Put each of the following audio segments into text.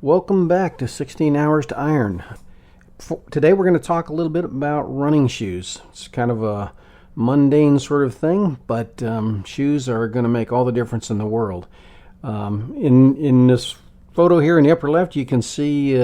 Welcome back to 16 Hours to Iron. Today we're going to talk a little bit about running shoes. It's kind of a mundane sort of thing, but shoes are going to make all the difference in the world. In this photo here in the upper left, you can see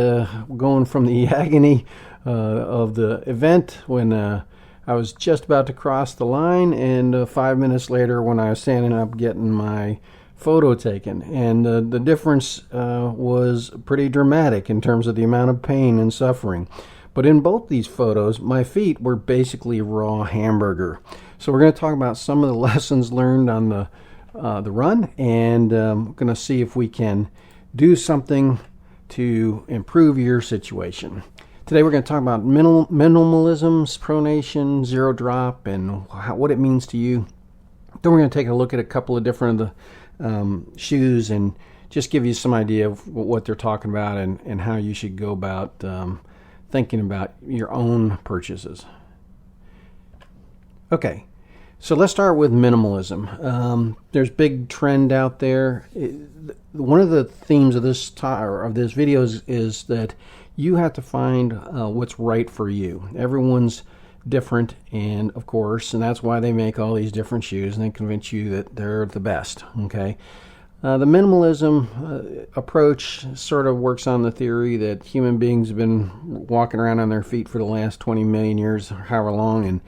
going from the agony of the event when I was just about to cross the line, and 5 minutes later when I was standing up getting my photo taken, and the difference was pretty dramatic in terms of the amount of pain and suffering. But in both these photos, my feet were basically raw hamburger. So we're going to talk about some of the lessons learned on the run, and we're going to see if we can do something to improve your situation. Today we're going to talk about minimalism, pronation, zero drop, and what it means to you. Then we're going to take a look at a couple of different shoes and just give you some idea of what they're talking about and how you should go about thinking about your own purchases. Okay, so let's start with minimalism. There's a big trend out there. One of the themes of this video is that you have to find what's right for you. Everyone's different, and of course, and that's why they make all these different shoes, and they convince you that they're the best. Okay, the minimalism approach sort of works on the theory that human beings have been walking around on their feet for the last 20 million years, or however long,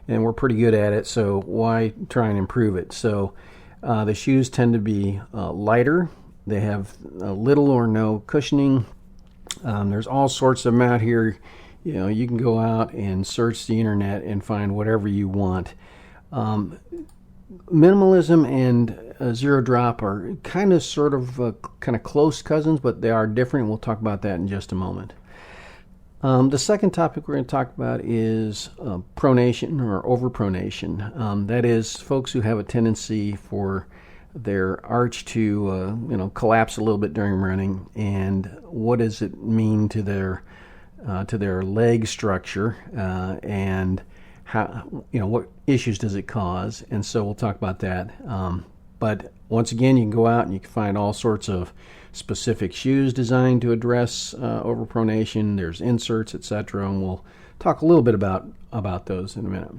and we're pretty good at it, so why try and improve it? So the shoes tend to be lighter. They have little or no cushioning. There's all sorts of them out here. You know, you can go out and search the internet and find whatever you want. Minimalism and zero drop are kind of close cousins, but they are different. We'll talk about that in just a moment. The second topic we're going to talk about is pronation or overpronation. That is, folks who have a tendency for their arch to collapse a little bit during running, and what does it mean to their leg structure, and how, what issues does it cause? And so we'll talk about that. But once again, you can go out and you can find all sorts of specific shoes designed to address overpronation. There's inserts, etc., and we'll talk a little bit about those in a minute.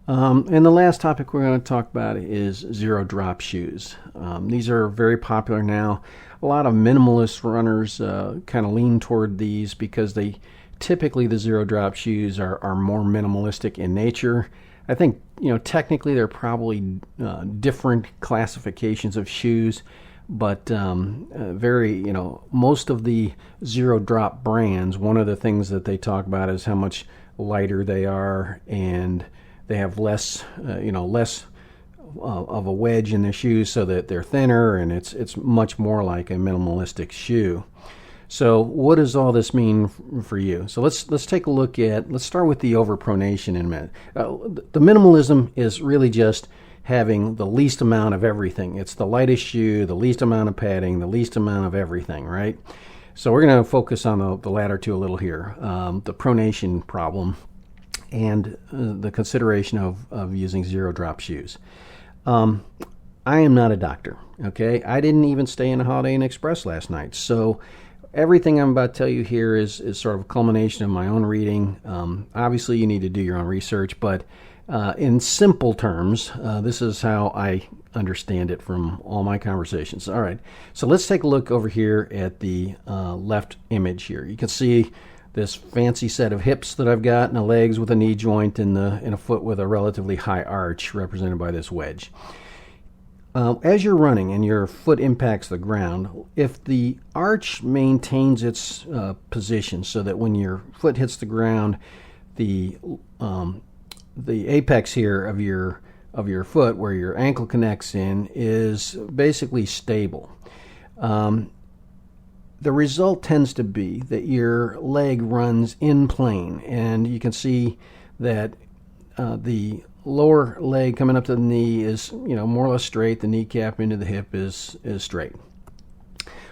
And the last topic we're going to talk about is zero drop shoes. These are very popular now. A lot of minimalist runners kind of lean toward these because the zero drop shoes are more minimalistic in nature. I think, technically they're probably different classifications of shoes, but most of the zero drop brands, one of the things that they talk about is how much lighter they are, and they have less of a wedge in their shoes, so that they're thinner, and it's much more like a minimalistic shoe. So what does all this mean for you? So let's take a look let's start with the overpronation in a minute. The minimalism is really just having the least amount of everything. It's the lightest shoe, the least amount of padding, the least amount of everything, right? So we're going to focus on the latter two a little here. The pronation problem and the consideration of using zero drop shoes. I am not a doctor, okay? I didn't even stay in a Holiday Inn Express last night. So everything I'm about to tell you here is sort of a culmination of my own reading. Obviously, you need to do your own research, but in simple terms, this is how I understand it from all my conversations. All right, so let's take a look over here at the left image here. You can see this fancy set of hips that I've got, and the legs with a knee joint, and a foot with a relatively high arch represented by this wedge. As you're running and your foot impacts the ground, if the arch maintains its position so that when your foot hits the ground, the apex here of your foot, where your ankle connects in, is basically stable. The result tends to be that your leg runs in plane, and you can see that the lower leg coming up to the knee is more or less straight. The kneecap into the hip is straight.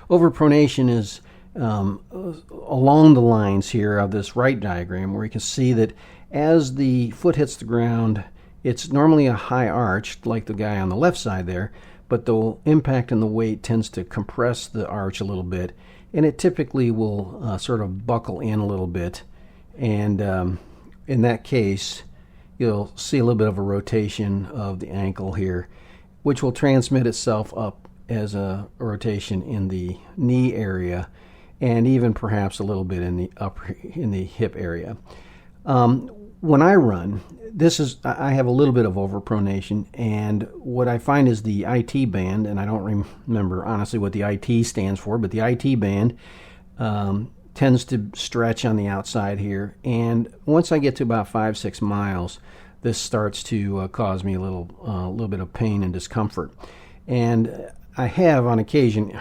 Overpronation is along the lines here of this right diagram, where you can see that as the foot hits the ground, it's normally a high arch like the guy on the left side there, but the impact and the weight tends to compress the arch a little bit, and it typically will sort of buckle in a little bit. And in that case, you'll see a little bit of a rotation of the ankle here, which will transmit itself up as a rotation in the knee area, and even perhaps a little bit in the hip area. When I run, I have a little bit of overpronation, and what I find is the IT band, and I don't remember honestly what the IT stands for, but the IT band tends to stretch on the outside here, and once I get to about 5-6 miles, this starts to cause me a little bit of pain and discomfort. And I have on occasion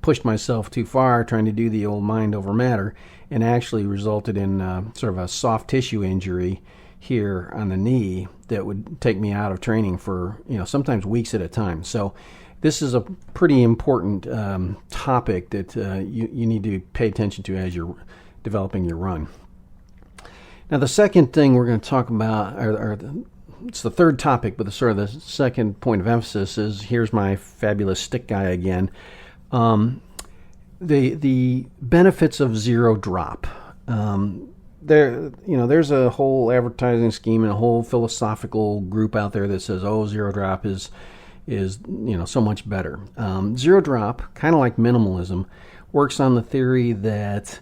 pushed myself too far trying to do the old mind over matter, and actually resulted in sort of a soft tissue injury here on the knee that would take me out of training for sometimes weeks at a time. So this is a pretty important topic that you need to pay attention to as you're developing your run. Now the second thing we're going to talk about, it's the third topic, but the second point of emphasis is, here's my fabulous stick guy again, the benefits of zero drop. There's a whole advertising scheme and a whole philosophical group out there that says, zero drop is so much better. Zero drop, kind of like minimalism, works on the theory that,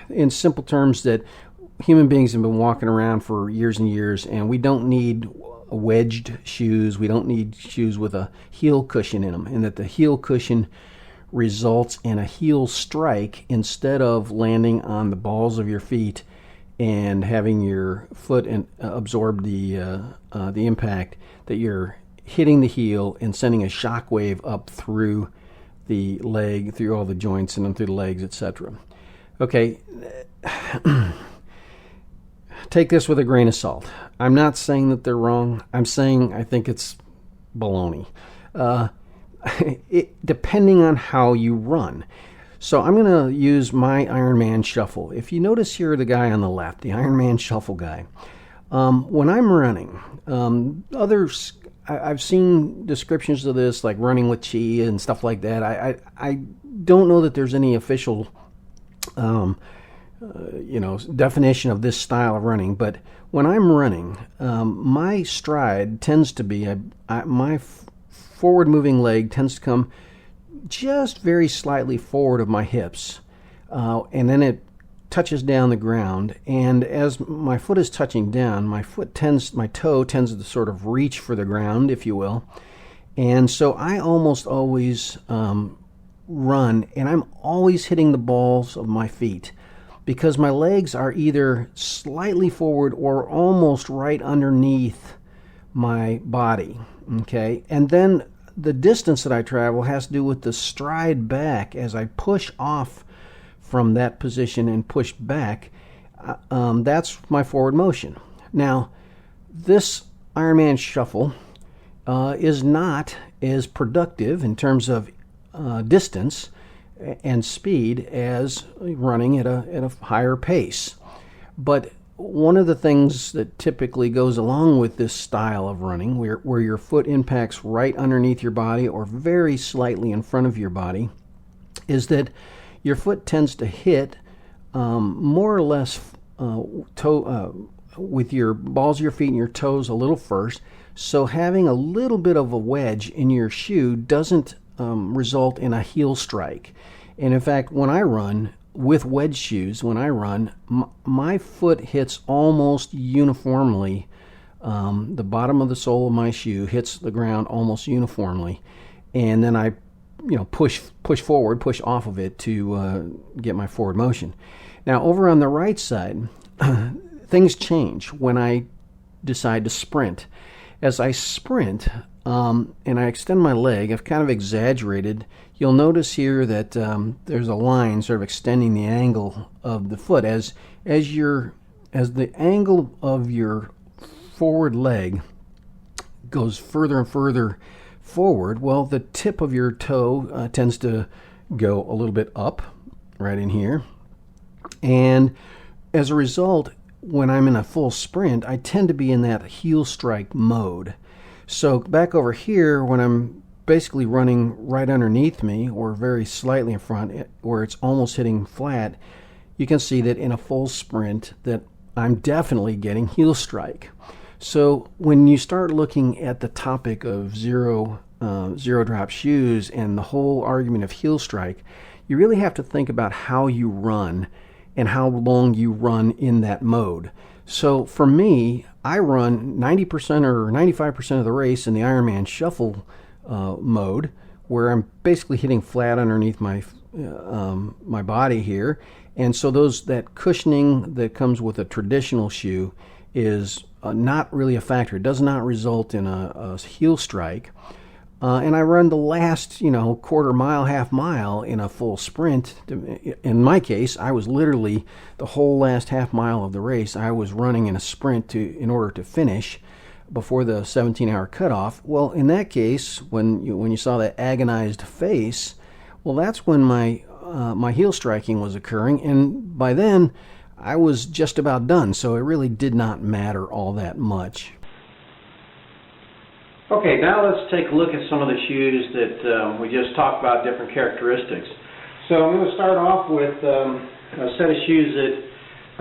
in simple terms, that human beings have been walking around for years and years, and we don't need wedged shoes. We don't need shoes with a heel cushion in them, and that the heel cushion results in a heel strike instead of landing on the balls of your feet and having your foot absorb the impact, that you're hitting the heel and sending a shock wave up through the leg, through all the joints and then through the legs, etc. Okay, take this with a grain of salt. I'm not saying that they're wrong. I'm saying I think it's baloney. Depending on how you run. So I'm going to use my Ironman shuffle. If you notice here, the guy on the left, the Ironman shuffle guy, when I'm running, I've seen descriptions of this, like running with chi and stuff like that. I don't know that there's any official definition of this style of running, but when I'm running, my stride tends to be, my forward-moving leg tends to come just very slightly forward of my hips, and then it touches down the ground, and as my foot is touching down, my toe tends to sort of reach for the ground, if you will, and so I almost always run, and I'm always hitting the balls of my feet, because my legs are either slightly forward or almost right underneath my body, okay? And then the distance that I travel has to do with the stride back as I push off from that position and push back. That's my forward motion. Now, this Ironman shuffle is not as productive in terms of distance and speed as running at a higher pace. But one of the things that typically goes along with this style of running, where your foot impacts right underneath your body or very slightly in front of your body, is that your foot tends to hit more or less with your balls of your feet and your toes a little first. So having a little bit of a wedge in your shoe doesn't result in a heel strike. And in fact, when I run with wedge shoes, my foot hits almost uniformly. The bottom of the sole of my shoe hits the ground almost uniformly, and then I push forward, push off of it to get my forward motion. Now, over on the right side, things change when I decide to sprint. As I sprint and I extend my leg, I've kind of exaggerated. You'll notice here that there's a line sort of extending the angle of the foot. As the angle of your forward leg goes further and further forward, well, the tip of your toe tends to go a little bit up right in here. And as a result, when I'm in a full sprint, I tend to be in that heel strike mode. So back over here, when I'm basically running right underneath me or very slightly in front where it's almost hitting flat, you can see that in a full sprint that I'm definitely getting heel strike. So when you start looking at the topic of zero drop shoes and the whole argument of heel strike, you really have to think about how you run and how long you run in that mode. So for me, I run 90% or 95% of the race in the Ironman shuffle mode, where I'm basically hitting flat underneath my body here. And so that cushioning that comes with a traditional shoe is not really a factor. It does not result in a heel strike. And I run the last, quarter mile, half mile in a full sprint. In my case, I was literally the whole last half mile of the race. I was running in a sprint in order to finish before the 17-hour cutoff. Well, in that case, when you saw that agonized face, well, that's when my heel striking was occurring, and by then I was just about done. So it really did not matter all that much. Okay, now let's take a look at some of the shoes that we just talked about, different characteristics. So I'm going to start off with a set of shoes that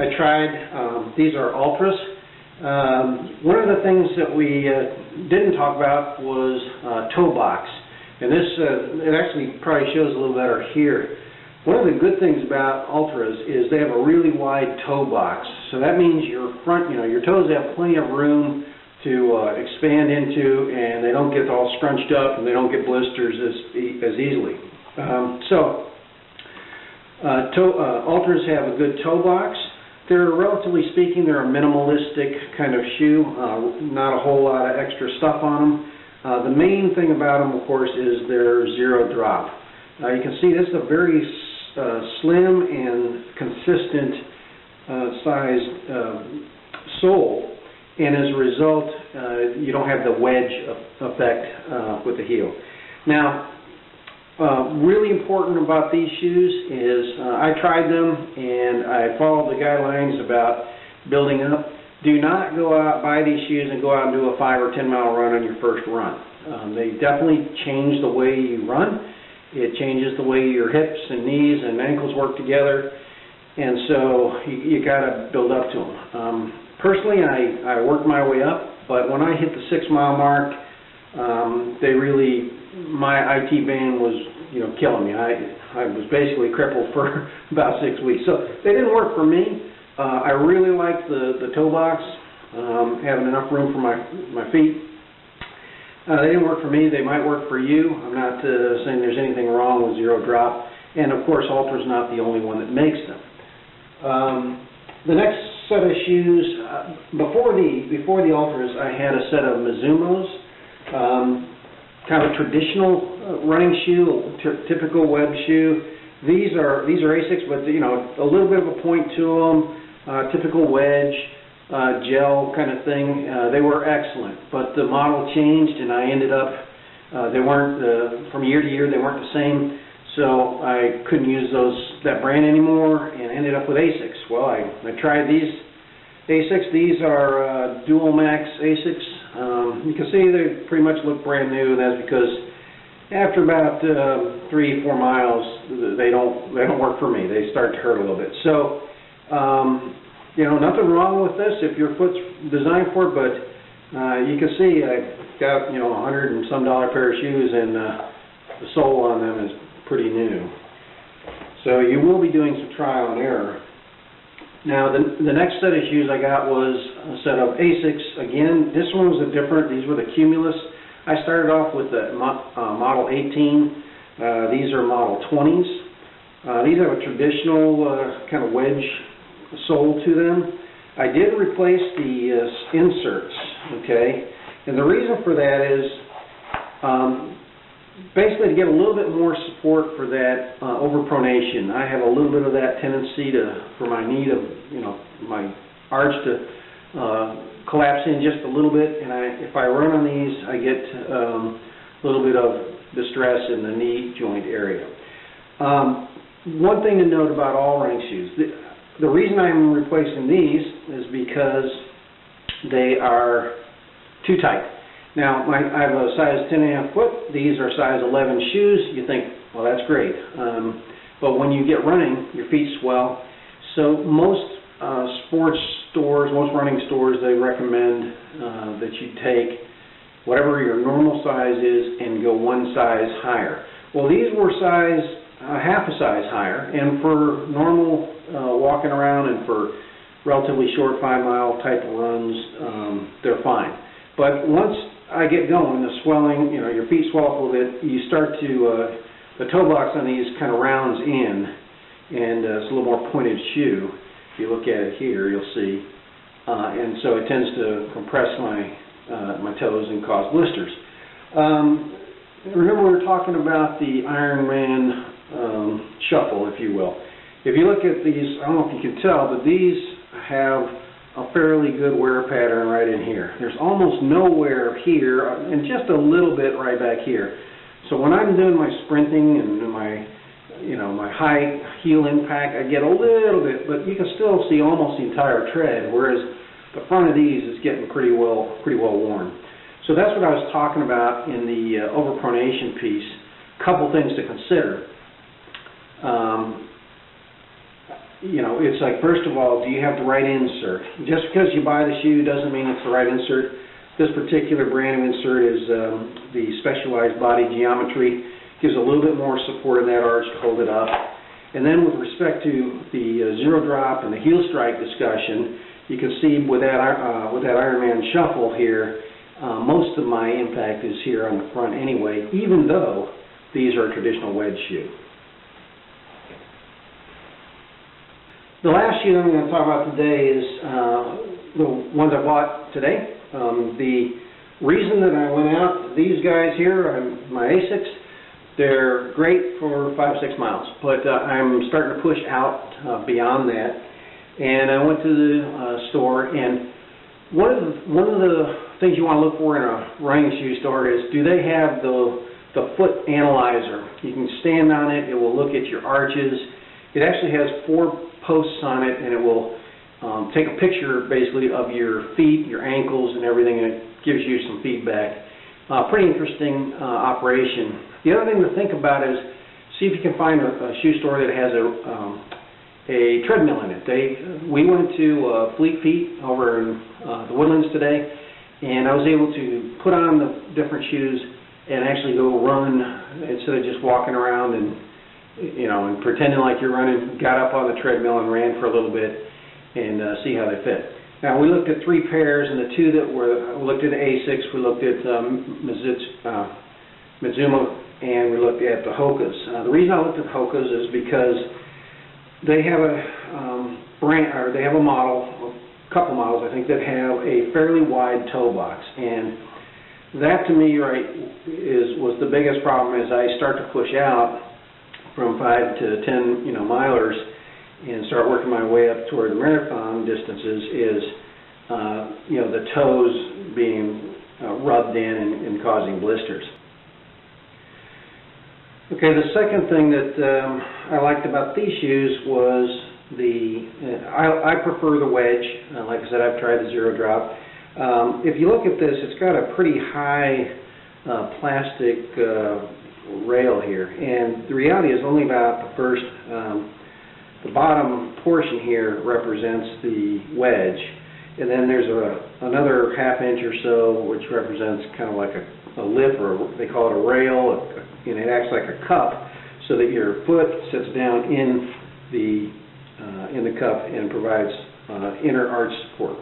I tried. These are Ultras. One of the things that we didn't talk about was toe box. And this, it actually probably shows a little better here. One of the good things about Ultras is they have a really wide toe box. So that means your toes have plenty of room to expand into, and they don't get all scrunched up, and they don't get blisters as easily. Ultras have a good toe box. They're, relatively speaking, they're a minimalistic kind of shoe, not a whole lot of extra stuff on them. The main thing about them, of course, is their zero drop. You can see this is a very slim and consistent sized sole. And as a result, you don't have the wedge effect with the heel. Now, really important about these shoes is I tried them and I followed the guidelines about building up. Do not go out, buy these shoes and go out and do a 5 or 10 mile run on your first run. They definitely change the way you run. It changes the way your hips and knees and ankles work together. And so you got to build up to them. Personally, I worked my way up, but when I hit the 6 mile mark, my IT band was, killing me. I was basically crippled for about 6 weeks. So they didn't work for me. I really liked the toe box, having enough room for my feet. They didn't work for me. They might work for you. I'm not saying there's anything wrong with zero drop. And of course, Ultra's not the only one that makes them. The next set of shoes, before the Ultras, I had a set of Mizumos, kind of a traditional running shoe, typical web shoe. These are Asics, but a little bit of a point to them, typical wedge, gel kind of thing. They were excellent, but the model changed, and I ended up they weren't from year to year. They weren't the same. So I couldn't use that brand anymore and ended up with Asics. Well, I tried these Asics. These are Dual Max Asics. You can see they pretty much look brand new. That's because after about 3-4 miles, they don't work for me. They start to hurt a little bit. So nothing wrong with this if your foot's designed for it. But you can see I got $100 and some pair of shoes, and the sole on them is pretty new. So you will be doing some trial and error. Now the next set of shoes I got was a set of Asics. Again, this one was these were the Cumulus. I started off with the Model 18. These are Model 20s. These have a traditional kind of wedge sole to them. I did replace the inserts, okay? And the reason for that is basically to get a little bit more support for that overpronation. I have a little bit of that tendency for my knee my arch to collapse in just a little bit, and if I run on these, I get a little bit of distress in the knee joint area. One thing to note about all running shoes, the reason I'm replacing these is because they are too tight. Now, I have a size 10.5 foot. These are size 11 shoes. You think, well, that's great. But when you get running, your feet swell. So most sports stores, most running stores, they recommend that you take whatever your normal size is and go one size higher. Well, these were half a size higher, and for normal walking around and for relatively short 5-mile type of runs, they're fine. But once I get going, the swelling, your feet swell up a little bit, you start to, the toe box on these kind of rounds in, and it's a little more pointed shoe. If you look at it here, you'll see. And so it tends to compress my toes and cause blisters. Remember, we were talking about the Ironman shuffle, if you will. If you look at these, I don't know if you can tell, but these have a fairly good wear pattern right in here. There's almost no wear here, and just a little bit right back here. So when I'm doing my sprinting and my high heel impact, I get a little bit, but you can still see almost the entire tread, whereas the front of these is getting pretty well worn. So that's what I was talking about in the overpronation piece. Couple things to consider. It's like, first of all, do you have the right insert? Just because you buy the shoe doesn't mean it's the right insert. This particular brand of insert is the Specialized Body Geometry. Gives a little bit more support in that arch to hold it up. And then with respect to the zero drop and the heel strike discussion, you can see with that Ironman shuffle here, most of my impact is here on the front anyway, even though these are a traditional wedge shoe. The last shoe I'm going to talk about today is the ones I bought today. The reason that I went out, these guys here, my Asics, they're great for 5-6 miles, but I'm starting to push out beyond that. And I went to the store, and one of the things you want to look for in a running shoe store is, do they have the foot analyzer? You can stand on it, it will look at your arches. It actually has 4 posts on it, and it will take a picture basically of your feet, your ankles, and everything, and it gives you some feedback. Pretty interesting operation. The other thing to think about is see if you can find a shoe store that has a treadmill in it. We went to Fleet Feet over in the Woodlands today, and I was able to put on the different shoes and actually go run instead of just walking around and pretending like you're running. Got up on the treadmill and ran for a little bit and see how they fit. Now, we looked at 3 pairs, and the 2 that we looked at Asics, we looked at Mizuma, and we looked at the Hokas. The reason I looked at Hokas is because they have they have a model, a couple models I think, that have a fairly wide toe box, and that to me was the biggest problem. As I start to push out from 5 to 10 milers and start working my way up toward the marathon distances, is the toes being rubbed in and causing blisters. Okay, the second thing that I liked about these shoes was I prefer the wedge. Like I said, I've tried the zero drop. If you look at this, it's got a pretty high plastic rail here, and the reality is only about the bottom portion here represents the wedge, and then there's another ½ inch or so which represents kind of like a lip, or they call it a rail, and it acts like a cup so that your foot sits down in the cup and provides inner arch support.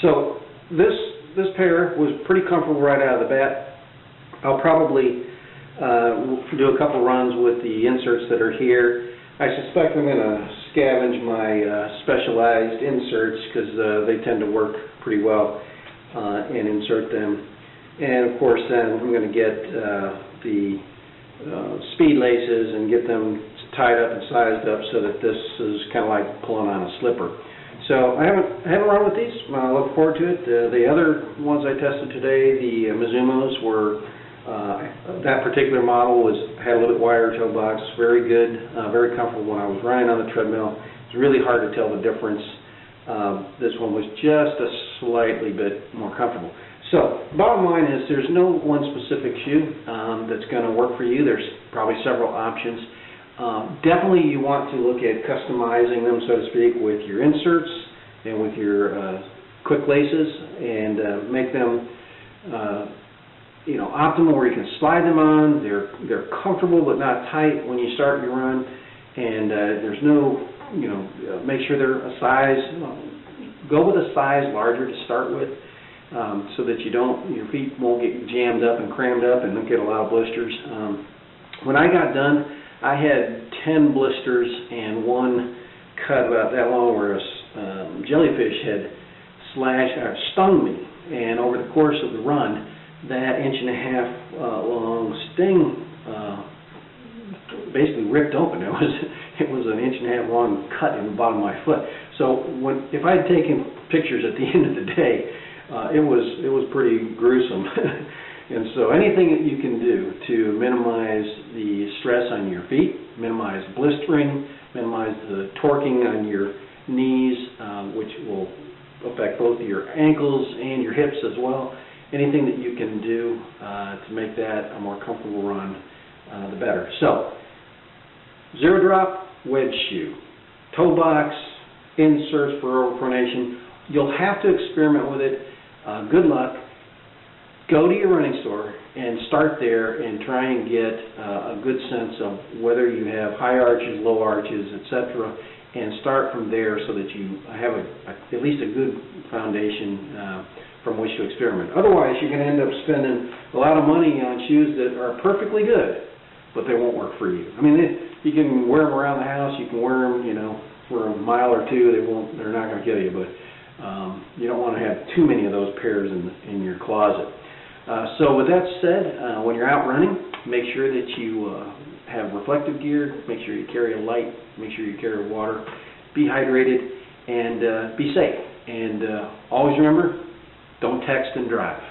So this pair was pretty comfortable right out of the bat. I'll probably do a couple runs with the inserts that are here. I suspect I'm going to scavenge my specialized inserts because they tend to work pretty well, and insert them. And of course then I'm going to get the speed laces and get them tied up and sized up so that this is kind of like pulling on a slipper. So I haven't run with these. I look forward to it. The other ones I tested today, the Mizumas, were that particular model had a little bit wider toe box, very good, very comfortable when I was running on the treadmill. It's really hard to tell the difference. This one was just a slightly bit more comfortable. So, bottom line is there's no one specific shoe that's going to work for you. There's probably several options. Definitely you want to look at customizing them, so to speak, with your inserts and with your quick laces, and make them optimal where you can slide them on. They're comfortable but not tight when you start your run, and there's no, make sure they're a size, go with a size larger to start with, so that your feet won't get jammed up and crammed up and don't get a lot of blisters. When I got done, I had 10 blisters and one cut about that long where a jellyfish had stung me, and over the course of the run, that 1.5 inch long sting basically ripped open. It was an 1.5 inch long cut in the bottom of my foot. So if I had taken pictures at the end of the day, it was pretty gruesome. And so anything that you can do to minimize the stress on your feet, minimize blistering, minimize the torquing on your knees, which will affect both your ankles and your hips as well. Anything that you can do to make that a more comfortable run, the better. So, zero drop wedge shoe, toe box, inserts for overpronation. You'll have to experiment with it. Good luck. Go to your running store and start there and try and get a good sense of whether you have high arches, low arches, etc., and start from there so that you have at least a good foundation from which to experiment. Otherwise, you're going to end up spending a lot of money on shoes that are perfectly good, but they won't work for you. I mean, you can wear them around the house, you can wear them, for a mile or two. They're not going to kill you, but you don't want to have too many of those pairs in your closet. So with that said, when you're out running, make sure that you have reflective gear, make sure you carry a light, make sure you carry water, be hydrated, and be safe. And always remember, don't text and drive.